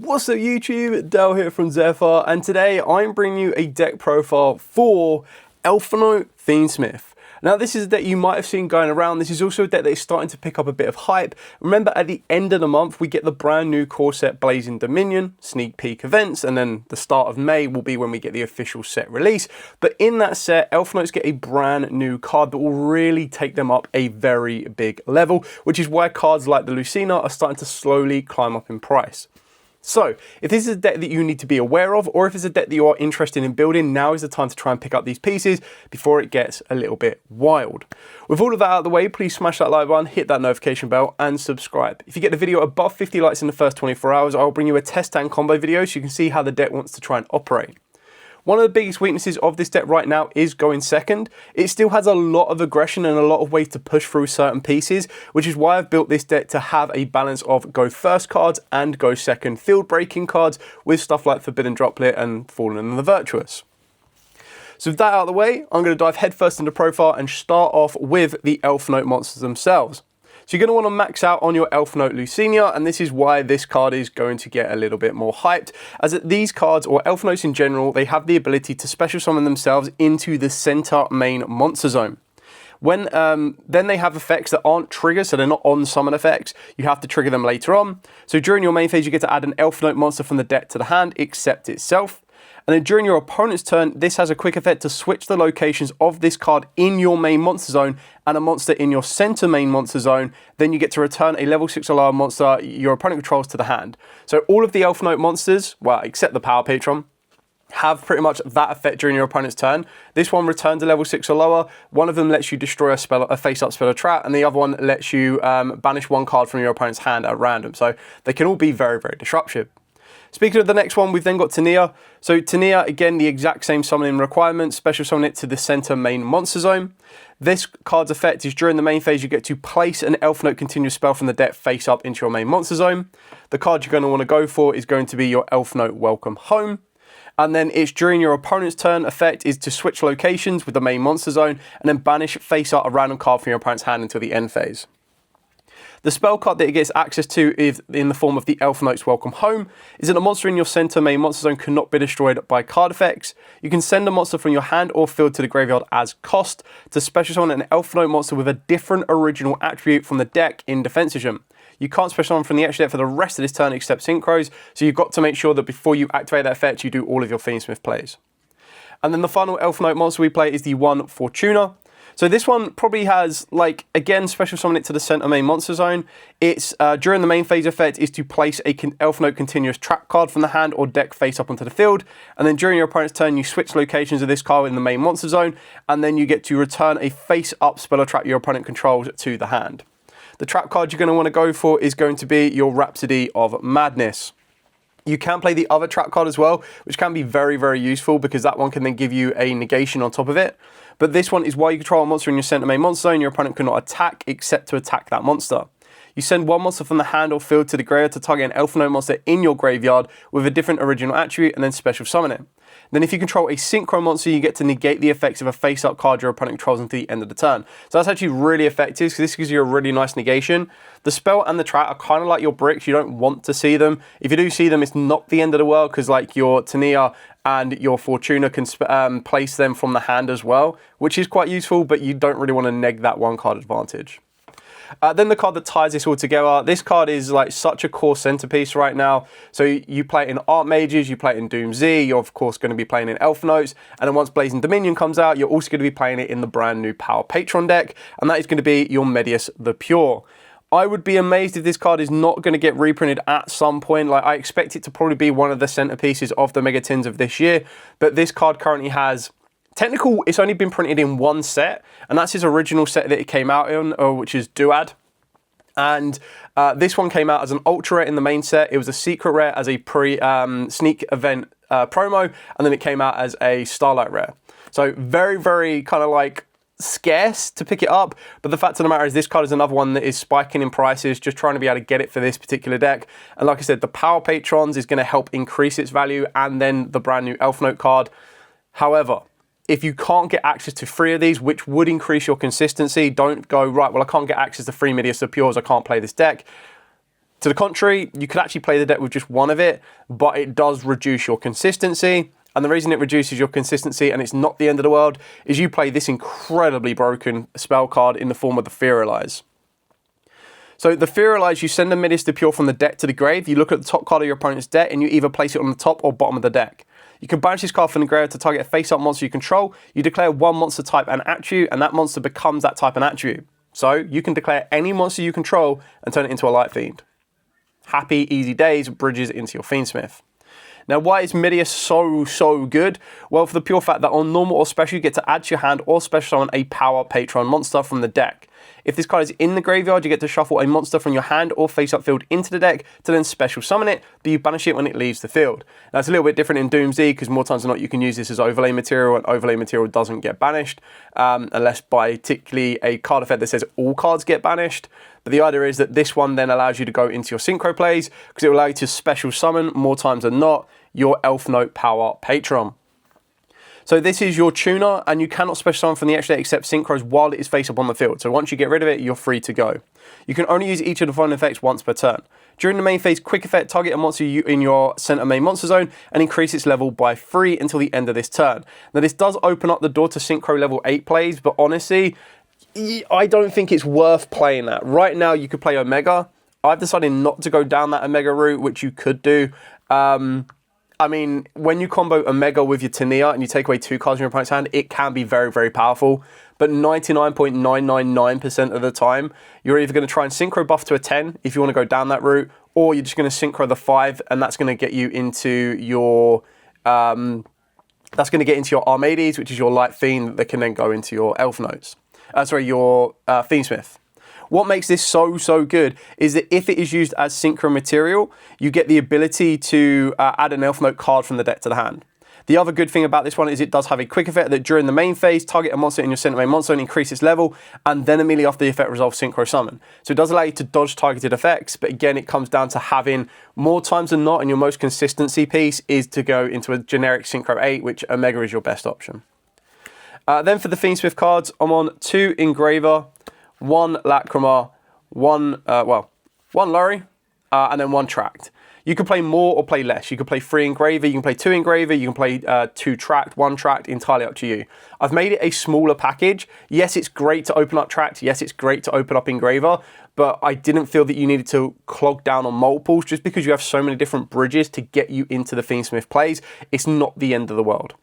What's up YouTube, Dale here from Zephyr, and today I'm bringing you a deck profile for Elfnote Fiendsmith. Now this is a deck you might have seen going around. This is also a deck that is starting to pick up a bit of hype. Remember, at the end of the month we get the brand new core set Blazing Dominion, sneak peek events, and then the start of May will be when we get the official set release. But in that set, Elfnotes get a brand new card that will really take them up a very big level, which is why cards like the Lucina are starting to slowly climb up in price. So, if this is a deck that you need to be aware of, or if it's a deck that you are interested in building, now is the time to try and pick up these pieces before it gets a little bit wild. With all of that out of the way, please smash that like button, hit that notification bell, and subscribe. If you get the video above 50 likes in the first 24 hours, I'll bring you a test and combo video so you can see how the deck wants to try and operate. One of the biggest weaknesses of this deck right now is going second. It still has a lot of aggression and a lot of ways to push through certain pieces, which is why I've built this deck to have a balance of go first cards and go second field breaking cards with stuff like Forbidden Droplet and Fallen and the Virtuous. So with that out of the way, I'm going to dive headfirst into profile and start off with the Elfnote monsters themselves. So you're going to want to max out on your Elfnote Lucina, and this is why this card is going to get a little bit more hyped, as these cards, or Elfnotes in general, they have the ability to special summon themselves into the center main monster zone. When then they have effects that aren't triggers, so they're not on summon effects. You have to trigger them later on. So during your main phase, you get to add an Elfnote monster from the deck to the hand, except itself. And then during your opponent's turn, this has a quick effect to switch the locations of this card in your main monster zone and a monster in your center main monster zone. Then you get to return a level 6 or lower monster your opponent controls to the hand. So all of the Elfnote monsters, well, except the Power Patron, have pretty much that effect during your opponent's turn. This one returns a level 6 or lower. One of them lets you destroy a face-up spell or trap, and the other one lets you banish one card from your opponent's hand at random. So they can all be very, very disruptive. Speaking of the next one, we've then got Tania. So Tania, again, the exact same summoning requirements, special summon it to the center main monster zone. This card's effect is during the main phase, you get to place an Elfnote continuous spell from the deck face up into your main monster zone. The card you're going to want to go for is going to be your Elfnote Welcome Home. And then it's during your opponent's turn effect is to switch locations with the main monster zone and then banish face up a random card from your opponent's hand until the end phase. The spell card that it gets access to is in the form of the Elfnote's Welcome Home, is that a monster in your center main monster zone cannot be destroyed by card effects. You can send a monster from your hand or field to the graveyard as cost to special summon an Elfnote monster with a different original attribute from the deck in Defensivum. You can't special summon from the extra deck for the rest of this turn except Synchros, so you've got to make sure that before you activate that effect, you do all of your Fiendsmith plays. And then the final Elfnote monster we play is the one Fortuna. So this one probably has, like, again, special summon it to the center main monster zone. It's during the main phase effect is to place a Elfnote continuous trap card from the hand or deck face up onto the field. And then during your opponent's turn, you switch locations of this card in the main monster zone. And then you get to return a face up spell or trap your opponent controls to the hand. The trap card you're going to want to go for is going to be your Rhapsody of Madness. You can play the other trap card as well, which can be very, very useful because that one can then give you a negation on top of it. But this one is while you control a monster in your center main monster zone, your opponent cannot attack except to attack that monster. You send one monster from the hand or field to the graveyard to target an Elfnote monster in your graveyard with a different original attribute and then special summon it. Then if you control a synchro monster, you get to negate the effects of a face-up card your opponent controls until the end of the turn. So that's actually really effective because this gives you a really nice negation. The spell and the trap are kind of like your bricks. You don't want to see them. If you do see them, it's not the end of the world because like your Tania and your Fortuna can place them from the hand as well, which is quite useful, but you don't really want to neg that one card advantage. Then the card that ties this all together, this card is like such a core centerpiece right now. So you play it in Archmages, you play it in Doom Z, you're of course going to be playing in Elfnotes, and then once Blazing Dominion comes out, you're also going to be playing it in the brand new Power Patron deck, and that is going to be your Medius the Pure. I would be amazed if this card is not going to get reprinted at some point. Like, I expect it to probably be one of the centerpieces of the Mega Tins of this year, but this card currently has it's only been printed in one set, and that's his original set that it came out in, which is Duad. And this one came out as an ultra rare in the main set. It was a secret rare as a sneak event promo, and then it came out as a Starlight rare. So very, very kind of like scarce to pick it up, but the fact of the matter is this card is another one that is spiking in prices, just trying to be able to get it for this particular deck. And like I said, the Power Patrons is going to help increase its value, and then the brand new Elfnote card. However, if you can't get access to 3 of these, which would increase your consistency, don't go, right, well, I can't get access to 3 Medius the Pures, I can't play this deck. To the contrary, you could actually play the deck with just one of it, but it does reduce your consistency. And the reason it reduces your consistency, and it's not the end of the world, is you play this incredibly broken spell card in the form of the Fearalize. So the Fearalize, you send a Medius the Pure from the deck to the grave, you look at the top card of your opponent's deck, and you either place it on the top or bottom of the deck. You can banish this card from the grave to target a face-up monster you control. You declare one monster type and attribute, and that monster becomes that type and attribute. So you can declare any monster you control and turn it into a Light Fiend. Happy, easy days, bridges into your Fiendsmith. Now, why is Medius so good? Well, for the pure fact that on normal or special, you get to add to your hand or special summon a power patron monster from the deck. If this card is in the graveyard, you get to shuffle a monster from your hand or face-up field into the deck to then special summon it, but you banish it when it leaves the field. Now, it's a little bit different in Doomsday because more times than not, you can use this as overlay material, and overlay material doesn't get banished, unless by particularly a card effect that says all cards get banished. But the idea is that this one then allows you to go into your synchro plays because it will allow you to special summon, more times than not, your Elfnote power patron. So this is your tuner, and you cannot special summon from the extra deck except synchros while it is face up on the field. So once you get rid of it, you're free to go. You can only use each of the following effects once per turn. During the main phase, quick effect, target a monster in your center main monster zone and increase its level by 3 until the end of this turn. Now this does open up the door to synchro level 8 plays, but honestly, I don't think it's worth playing that. Right now, you could play Omega. I've decided not to go down that Omega route, which you could do. I mean, when you combo Omega with your Tania and you take away 2 cards from your opponent's hand, it can be very, very powerful. But 99.999% of the time, you're either going to try and synchro buff to a 10 if you want to go down that route, or you're just going to synchro the 5, and that's going to get you into your Armades, which is your Light Fiend that can then go into your Elfnotes. Your Fiendsmith. What makes this so good is that if it is used as synchro material, you get the ability to add an Elfnote card from the deck to the hand. The other good thing about this one is it does have a quick effect that during the main phase, target a monster in your center main monster and increase its level, and then immediately after the effect resolve synchro summon. So it does allow you to dodge targeted effects, but again, it comes down to having more times than not, and your most consistency piece is to go into a generic synchro 8, which Omega is your best option. Then for the Fiendsmith cards, I'm on 2 Engraver, 1 Lacrima, 1 Lurry, and then 1 Tracked. You can play more or play less. You can play 3 Engraver, you can play 2 Engraver, you can play 2 Tracked, 1 Tracked, entirely up to you. I've made it a smaller package. Yes, it's great to open up Tracked. Yes, it's great to open up Engraver, but I didn't feel that you needed to clog down on multiples just because you have so many different bridges to get you into the Fiendsmith plays. It's not the end of the world.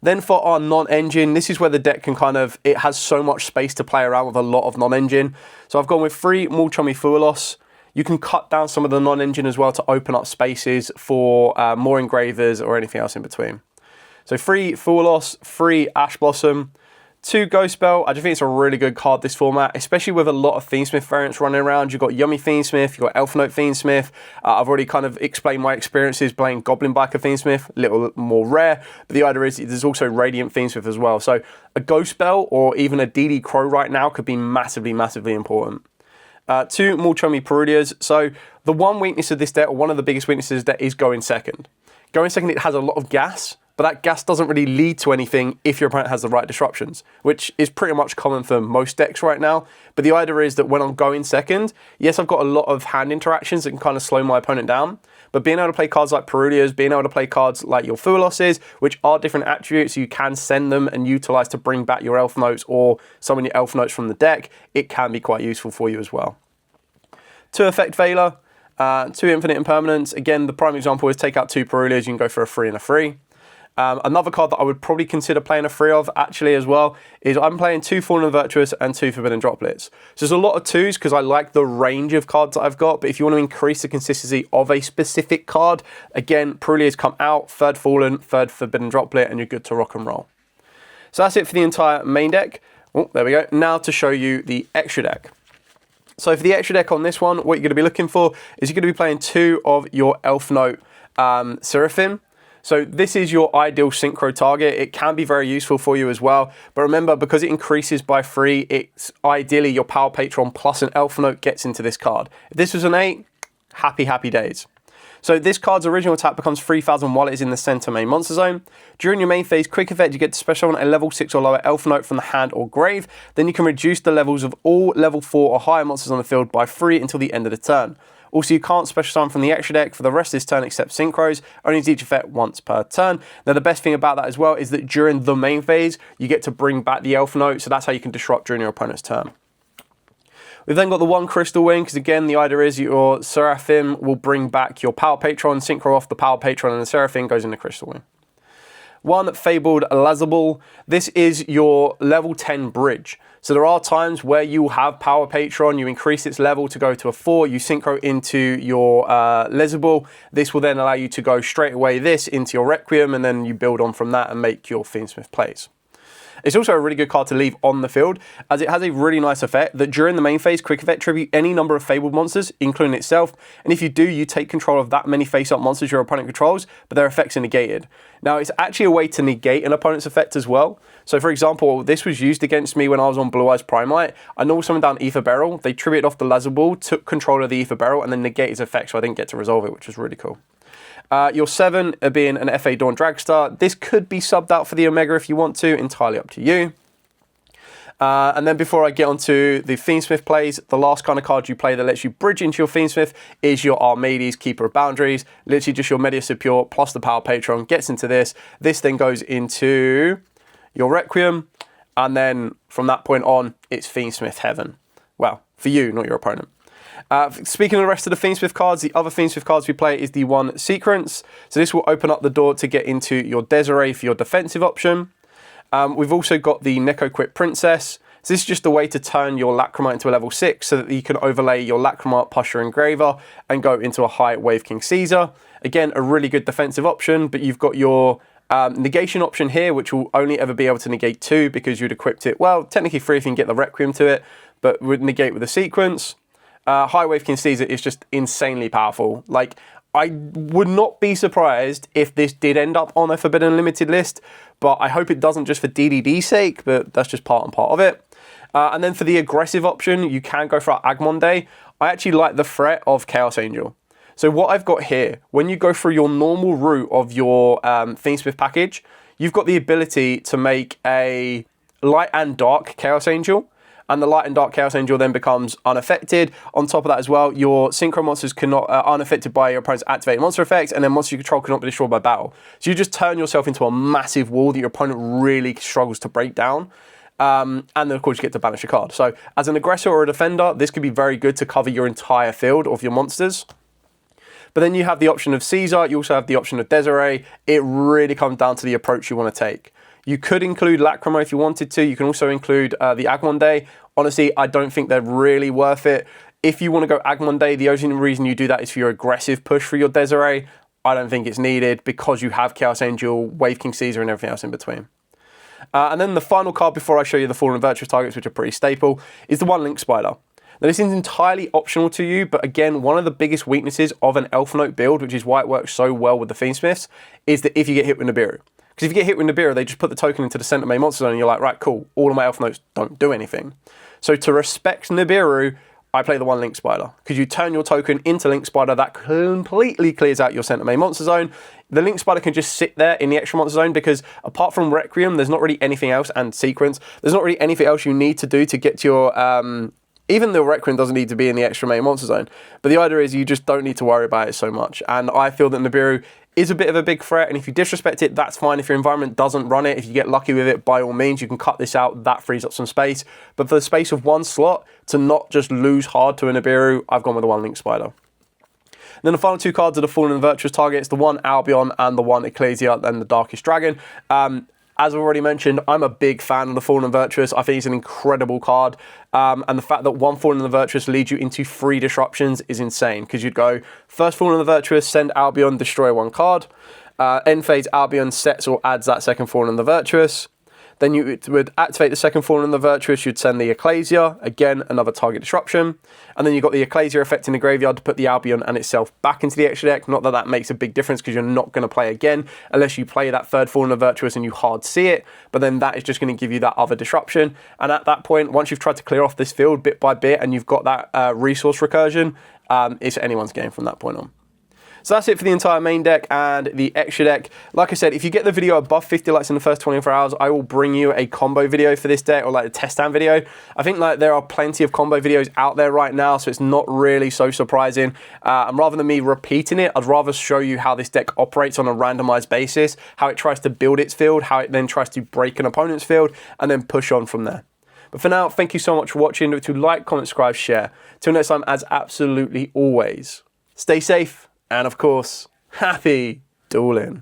Then for our non-engine, this is where the deck can it has so much space to play around with a lot of non-engine. So I've gone with 3 Mulchummy Fuelos. You can cut down some of the non-engine as well to open up spaces for more Engravers or anything else in between. So 3 Fuelos, 3 Ash Blossom, 2 Ghost Spell. I just think it's a really good card, this format, especially with a lot of Fiendsmith variants running around. You've got Yummy Fiendsmith, you've got Elfnote Fiendsmith. I've already explained my experiences playing Goblin Biker Fiendsmith, a little more rare, but the idea is there's also Radiant Fiendsmith as well. So a Ghost Spell or even a DD Crow right now could be massively important. 2 Mulchummy Perudias. So the one weakness of this deck, or one of the biggest weaknesses, that is going second. Going second, it has a lot of gas, but that gas doesn't really lead to anything if your opponent has the right disruptions, which is pretty much common for most decks right now. But the idea is that when I'm going second, yes, I've got a lot of hand interactions that can slow my opponent down, but being able to play cards like Perudias, being able to play cards like your Fueloses, which are different attributes, you can send them and utilize to bring back your Elfnotes or summon your Elfnotes from the deck, it can be quite useful for you as well. 2 Effect Veiler, 2 Infinite Impermanence. Again, the prime example is take out 2 Perudias, you can go for a 3 and a 3. Another card that I would probably consider playing a 3 of, actually, as well, is I'm playing 2 Fallen Virtuous and 2 Forbidden Droplets. So there's a lot of 2s because I like the range of cards that I've got, but if you want to increase the consistency of a specific card, again, Perudias come out, 3rd Fallen, 3rd Forbidden Droplet, and you're good to rock and roll. So that's it for the entire main deck. Oh, there we go. Now to show you the extra deck. So for the extra deck on this one, what you're going to be looking for is you're going to be playing 2 of your Elfnote Seraphim. So this is your ideal synchro target. It can be very useful for you as well. But remember, because it increases by 3, it's ideally your Power Patron plus an Elfnote gets into this card. If this was an 8, happy days. So this card's original attack becomes 3,000 while it is in the center main monster zone. During your main phase, quick effect, you get to special summon a level 6 or lower Elfnote from the hand or grave. Then you can reduce the levels of all level 4 or higher monsters on the field by 3 until the end of the turn. Also, you can't special summon from the extra deck for the rest of this turn except synchros. Only needs each effect once per turn. Now, the best thing about that as well is that during the main phase, you get to bring back the Elfnote, so that's how you can disrupt during your opponent's turn. We've then got the one Crystal Wing, because again, the idea is your Seraphim will bring back your Power Patron, synchro off the Power Patron, and the Seraphim goes in the Crystal Wing. One Fabled Lazabul. This is your level 10 bridge. So there are times where you have Power Patron, you increase its level to go to a 4, you synchro into your Lazabul. This will then allow you to go straight away this into your Requiem, and then you build on from that and make your Fiendsmith plays. It's also a really good card to leave on the field, as it has a really nice effect that during the main phase, quick effect tribute any number of Fabled monsters, including itself, and if you do, you take control of that many face-up monsters your opponent controls, but their effects are negated. Now, it's actually a way to negate an opponent's effect as well. So, for example, this was used against me when I was on Blue Eyes Primite. I normally summoned down Ether Barrel, they tributed off the Lazabul, took control of the Ether Barrel, and then negated its effect, so I didn't get to resolve it, which was really cool. Your 7 being an FA Dawn Dragstar. This could be subbed out for the Omega if you want to, entirely up to you. And then before I get onto the Fiendsmith plays, the last kind of card you play that lets you bridge into your Fiendsmith is your Armades, Keeper of Boundaries. Literally just your Medius the Pure plus the Power Patron gets into this. This then goes into your Requiem. And then from that point on, it's Fiendsmith Heaven. Well, for you, not your opponent. Speaking of the rest of the Fiendsmith cards, the other Fiendsmith cards we play is the one Sequence. So this will open up the door to get into your Desiree for your defensive option. We've also got the Nekoquip Princess. So this is just a way to turn your Lachrymite into a level 6 so that you can overlay your Lachrymite plus your Engraver and go into a high Wave King Caesar. Again, a really good defensive option, but you've got your negation option here, which will only ever be able to negate 2 because you'd equipped it, well, technically 3 if you can get the Requiem to it, but would negate with a Sequence. High Wave King Caesar is just insanely powerful. Like, I would not be surprised if this did end up on a Forbidden Limited list, but I hope it doesn't just for DDD's sake, but that's just part and part of it. And then for the aggressive option, you can go for Agmonde. I actually like the threat of Chaos Angel. So what I've got here, when you go through your normal route of your Fiendsmith package, you've got the ability to make a light and dark Chaos Angel. And the light and dark Chaos Angel then becomes unaffected. On top of that as well, your synchro monsters cannot are unaffected by your opponent's activated monster effects, and then monsters you control cannot be destroyed by battle. So you just turn yourself into a massive wall that your opponent really struggles to break down. And then of course you get to banish a card. So as an aggressor or a defender, this could be very good to cover your entire field of your monsters. But then you have the option of Caesar, you also have the option of Desiree. It really comes down to the approach you want to take. You could include Lacrymo if you wanted to. You can also include the Agmonde. Honestly, I don't think they're really worth it. If you want to go Agmonde, the only reason you do that is for your aggressive push for your Desiree. I don't think it's needed because you have Chaos Angel, Wave King Caesar, and everything else in between. And then the final card before I show you the Fallen Virtuous targets, which are pretty staple, is the one Link Spider. Now, this is entirely optional to you, but again, one of the biggest weaknesses of an Elfnote build, which is why it works so well with the Fiendsmiths, is that if you get hit with Nibiru. Because if you get hit with Nibiru, they just put the token into the center main monster zone and you're like, right, cool, all of my Elfnotes don't do anything. So to respect Nibiru, I play the one Link Spider. Because you turn your token into Link Spider, that completely clears out your center main monster zone. The Link Spider can just sit there in the extra monster zone because apart from Requiem, there's not really anything else, and Sequence, there's not really anything else you need to do to get to your... even the Requiem doesn't need to be in the extra main monster zone. But the idea is you just don't need to worry about it so much. And I feel that Nibiru is a bit of a big threat, and if you disrespect it, that's fine. If your environment doesn't run it, if you get lucky with it, by all means, you can cut this out. That frees up some space. But for the space of one slot, to not just lose hard to a Nibiru, I've gone with the one Link Spider. Then the final two cards are the Fallen and Virtuous targets, the one Albion and the one Ecclesia and the Darkest Dragon. As I've already mentioned, I'm a big fan of the Fallen and Virtuous. I think it's an incredible card. And the fact that one Fallen and the Virtuous leads you into 3 disruptions is insane. Because you'd go, first Fallen and the Virtuous, send Albion, destroy 1 card. End phase, Albion sets or adds that second Fallen and the Virtuous. Then you would activate the second Fallen and the Virtuous, you'd send the Ecclesia, again, another target disruption. And then you've got the Ecclesia effect in the graveyard to put the Albion and itself back into the extra deck. Not that that makes a big difference because you're not going to play again unless you play that third Fallen and Virtuous and you hard see it. But then that is just going to give you that other disruption. And at that point, once you've tried to clear off this field bit by bit and you've got that resource recursion, it's anyone's game from that point on. So that's it for the entire main deck and the extra deck. Like I said, if you get the video above 50 likes in the first 24 hours, I will bring you a combo video for this deck, or like a test stand video. I think like there are plenty of combo videos out there right now, so it's not really so surprising. And rather than me repeating it, I'd rather show you how this deck operates on a randomized basis, how it tries to build its field, how it then tries to break an opponent's field, and then push on from there. But for now, thank you so much for watching. Don't forget to like, comment, subscribe, share. Till next time, as absolutely always, stay safe, and of course, happy dueling.